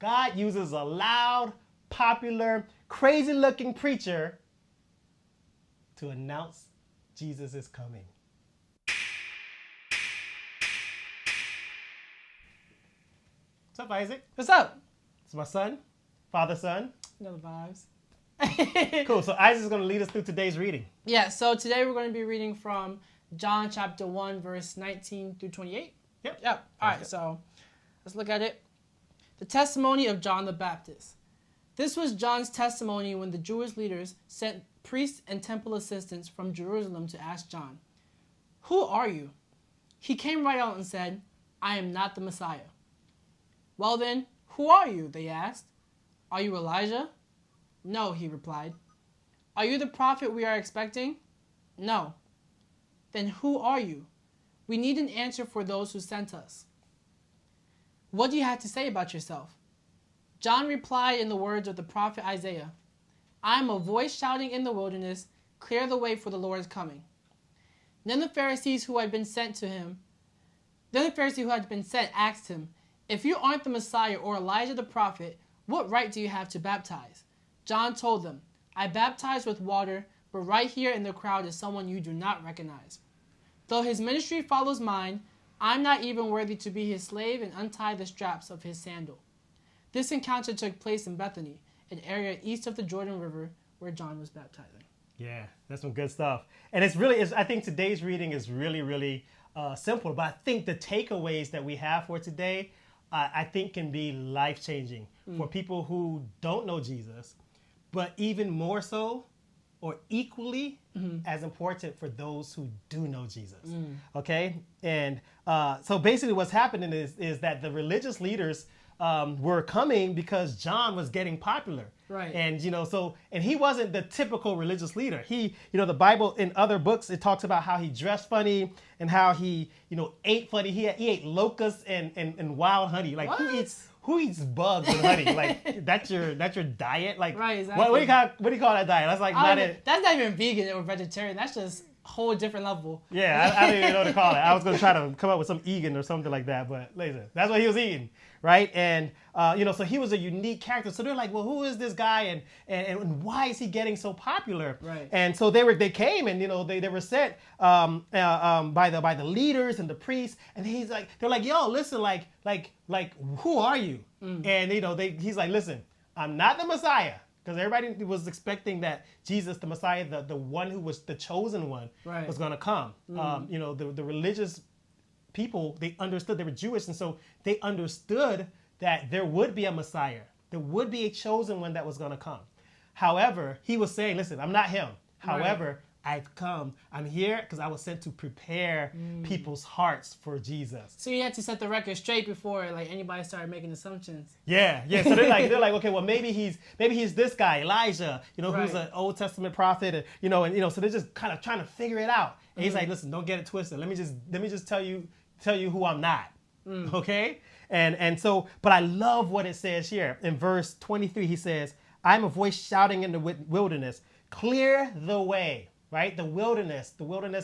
God uses a loud, popular, crazy-looking preacher to announce Jesus is coming. What's up, Isaac? What's up? It's my son, father-son. Another vibes. Cool. So Isaac's going to lead us through today's reading. Yeah, so today we're going to be reading from John chapter 1, verse 19 through 28. Yep. All right, so let's look at it. The testimony of John the Baptist. This was John's testimony when the Jewish leaders sent priests and temple assistants from Jerusalem to ask John, "Who are you?" He came right out and said, "I am not the Messiah." "Well then, who are you?" they asked. "Are you Elijah?" "No," he replied. "Are you the prophet we are expecting?" "No." "Then who are you? We need an answer for those who sent us." "What do you have to say about yourself?" John replied in the words of the prophet Isaiah, "I am a voice shouting in the wilderness, clear the way for the Lord's coming." Then the Pharisee who had been sent asked him, "If you aren't the Messiah or Elijah the prophet, what right do you have to baptize?" John told them, "I baptize with water, but right here in the crowd is someone you do not recognize. Though his ministry follows mine, I'm not even worthy to be his slave and untie the straps of his sandal." This encounter took place in Bethany, an area east of the Jordan River where John was baptizing. Yeah, that's some good stuff. And I think today's reading is really simple, but I think the takeaways that we have for today, I think can be life-changing for people who don't know Jesus, but even more so or equally as important for those who do know Jesus. Okay? And so basically what's happening is that the religious leaders were coming because John was getting popular. Right. And, and he wasn't the typical religious leader. He, the Bible in other books, it talks about how he dressed funny and how he, ate funny. He ate locusts and wild honey. Like, What? who eats bugs and honey? Like, that's your diet? Like, Right, exactly. what do you call that diet? That's like not it. That's not even vegan or vegetarian. That's just a whole different level. Yeah, I don't even know what to call it. I was going to try to come up with some Egan or something like that, but listen, that's what he was eating, right? And, so he was a unique character. So they're like, well, who is this guy and why is he getting so popular? Right. And so they came and, they were sent by the leaders and the priests. And they're like, yo, listen, like, who are you? And, he's like, listen, I'm not the Messiah. Because everybody was expecting that Jesus, the Messiah, the one who was the chosen one, right, was going to come. The religious people, they understood, they were Jewish, and so they understood that there would be a Messiah. There would be a chosen one that was going to come. However, he was saying, listen, I'm not him. However, I've come. I'm here because I was sent to prepare people's hearts for Jesus. So you had to set the record straight before anybody started making assumptions. Yeah. So they're like, okay, well maybe he's this guy Elijah, who's an Old Testament prophet, and so they're just kind of trying to figure it out. And he's like, listen, don't get it twisted. Let me just tell you who I'm not. Okay? And so, but I love what it says here in verse 23. He says, "I'm a voice shouting in the wilderness, clear the way." Right? The wilderness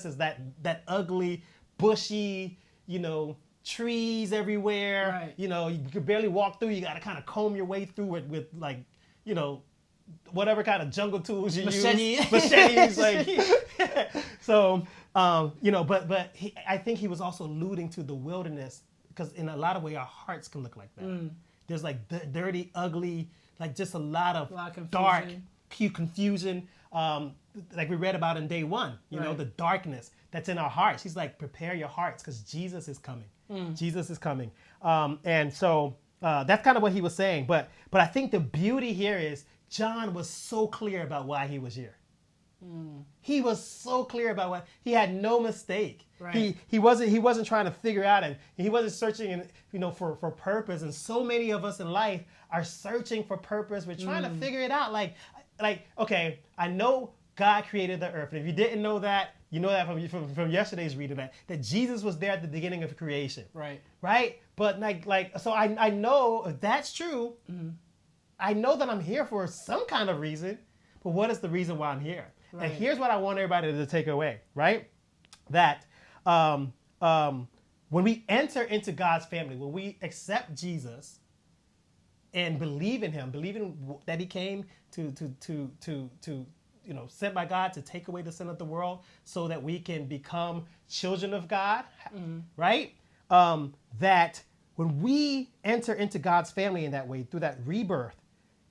is that ugly, bushy, trees everywhere. Right. You could barely walk through. You got to kind of comb your way through it with whatever kind of jungle tools you use. Machetes. So, but I think he was also alluding to the wilderness because in a lot of ways our hearts can look like that. There's dirty, ugly, just a lot of dark, confusion. Like we read about in day one, the darkness that's in our hearts. He's like, prepare your hearts because Jesus is coming. Jesus is coming. And so that's kind of what he was saying. But I think the beauty here is John was so clear about why he was here. He was so clear about what he had no mistake. Right. He wasn't trying to figure out, and he wasn't searching for purpose. And so many of us in life are searching for purpose. We're trying to figure it out. Like, okay, I know God created the earth. And if you didn't know that, you know that from yesterday's reading that Jesus was there at the beginning of creation. Right? But so I know if that's true, I know that I'm here for some kind of reason. But what is the reason why I'm here? Right. And here's what I want everybody to take away, right? That when we enter into God's family, when we accept Jesus, and believe in him, believing that he came to sent by God to take away the sin of the world so that we can become children of God, right? That when we enter into God's family in that way, through that rebirth,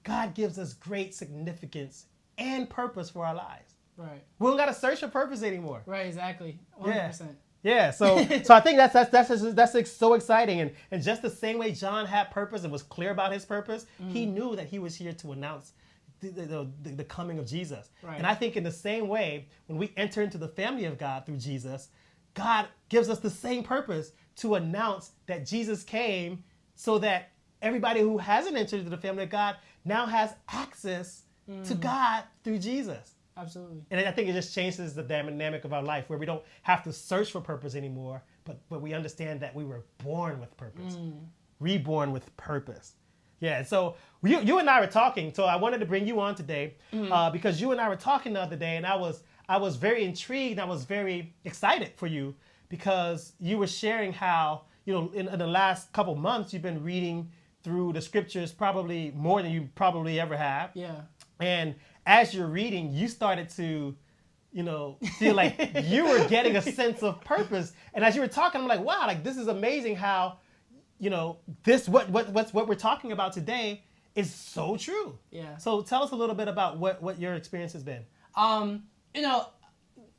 God gives us great significance and purpose for our lives. Right. We don't got to search for purpose anymore. Right, exactly. 100%. Yeah. So I think that's so exciting. And just the same way John had purpose and was clear about his purpose, he knew that he was here to announce the coming of Jesus. Right. And I think in the same way, when we enter into the family of God through Jesus, God gives us the same purpose to announce that Jesus came so that everybody who hasn't entered into the family of God now has access to God through Jesus. Absolutely. And I think it just changes the dynamic of our life where we don't have to search for purpose anymore, but we understand that we were born with purpose, reborn with purpose. Yeah, so you and I were talking, so I wanted to bring you on today because you and I were talking the other day, and I was very intrigued, I was very excited for you because you were sharing how, in the last couple months, you've been reading through the scriptures probably more than you probably ever have. Yeah. And as you're reading, you started to, feel like you were getting a sense of purpose. And as you were talking, I'm like, wow, like this is amazing how, this what we're talking about today is so true. Yeah. So tell us a little bit about what your experience has been.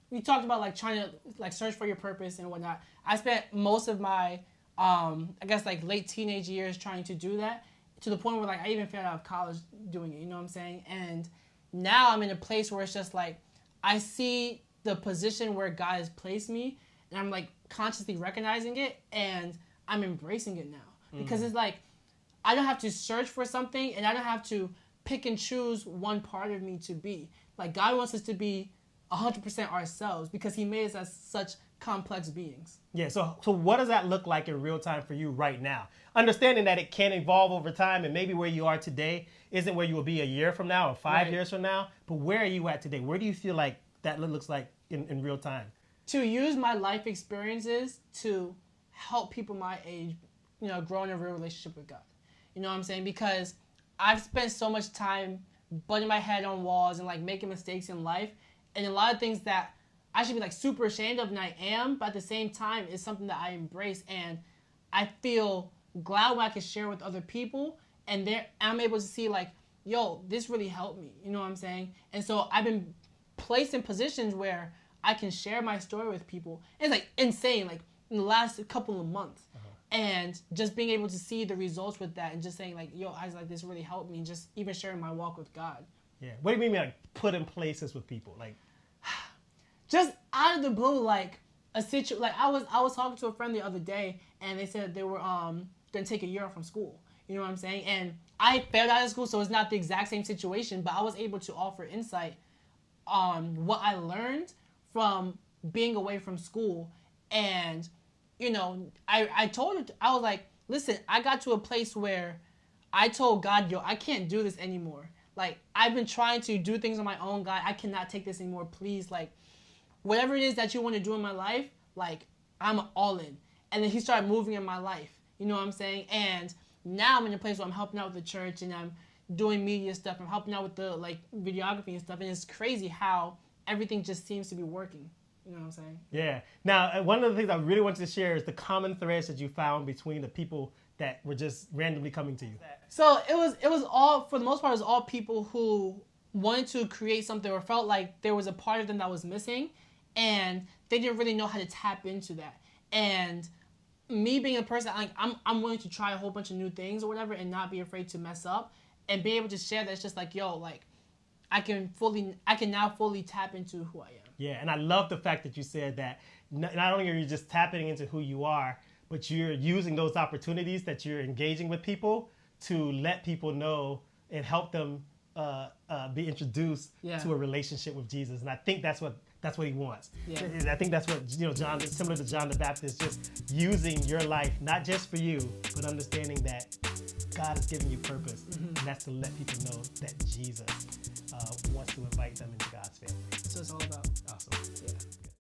We talked about like trying to like search for your purpose and whatnot. I spent most of my I guess like late teenage years trying to do that, to the point where like I even failed out of college doing it, you know what I'm saying? And now I'm in a place where it's just like I see the position where God has placed me, and I'm like consciously recognizing it, and I'm embracing it now. Because it's like I don't have to search for something, and I don't have to pick and choose one part of me to be. Like God wants us to be 100% ourselves because he made us as such complex beings. Yeah, so what does that look like in real time for you right now? Understanding that it can evolve over time, and maybe where you are today isn't where you will be a year from now or 5 years from now, but where are you at today? Where do you feel like that looks like in real time? To use my life experiences to help people my age, grow in a real relationship with God. You know what I'm saying? Because I've spent so much time butting my head on walls and like making mistakes in life, and a lot of things that I should be like super ashamed of, and I am, but at the same time, it's something that I embrace, and I feel glad when I can share with other people, and I'm able to see like, yo, this really helped me, you know what I'm saying? And so I've been placed in positions where I can share my story with people. It's like insane, like in the last couple of months, and just being able to see the results with that, and just saying like, yo, I was like, this really helped me, and just even sharing my walk with God. Yeah. What do you mean like put in places with people? Like, just out of the blue, like like I was talking to a friend the other day, and they said they were gonna take a year off from school. You know what I'm saying? And I failed out of school, so it's not the exact same situation, but I was able to offer insight on what I learned from being away from school. And I told her, I was like, listen, I got to a place where I told God, yo, I can't do this anymore. Like, I've been trying to do things on my own, God. I cannot take this anymore. Please, like, whatever it is that you want to do in my life, like, I'm all in. And then he started moving in my life. You know what I'm saying? And now I'm in a place where I'm helping out with the church, and I'm doing media stuff. I'm helping out with the, like, videography and stuff. And it's crazy how everything just seems to be working. You know what I'm saying? Yeah. Now, one of the things I really wanted to share is the common threads that you found between the people that were just randomly coming to you. So it was all, for the most part, it was all people who wanted to create something or felt like there was a part of them that was missing, and they didn't really know how to tap into that. And me being a person, like I'm willing to try a whole bunch of new things or whatever, and not be afraid to mess up, and be able to share that. It's just like, yo, like I can now fully tap into who I am. Yeah, and I love the fact that you said that not only are you just tapping into who you are, but you're using those opportunities that you're engaging with people to let people know and help them be introduced to a relationship with Jesus. And I think that's what he wants. Yeah. I think that's what John, similar to John the Baptist, just using your life not just for you, but understanding that God has given you purpose, and that's to let people know that Jesus wants to invite them into God's family. That's what it's all about. Awesome. Yeah.